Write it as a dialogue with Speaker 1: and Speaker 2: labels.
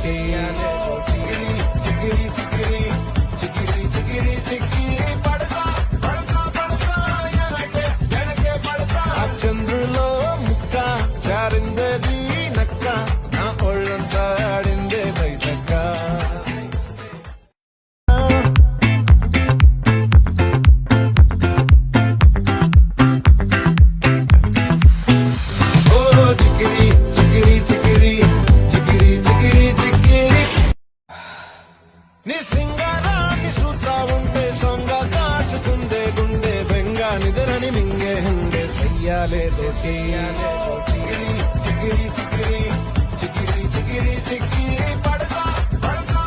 Speaker 1: చెయ్యాలేదో చికిరి చికిరి చికిరి చికిరి చికిరి చికిరి పడతా పడతా పడతా ఎనకే ఎనకే పడతా చంద్రులో ముక్క జారిందది నక్క నా ఒళ్ళంతా ఆడిందే బయటక్క నీ సింగారాన్ని సూత్రా ఉంటే సొంగ కాసుకుందే గుండె బెంగా నిదరని మింగే హండే సయ్యాలేదో చెయ్యాలేదో చిగిరి చిగిరి చిగిరి చిగిరి చిగిరి చిగిరి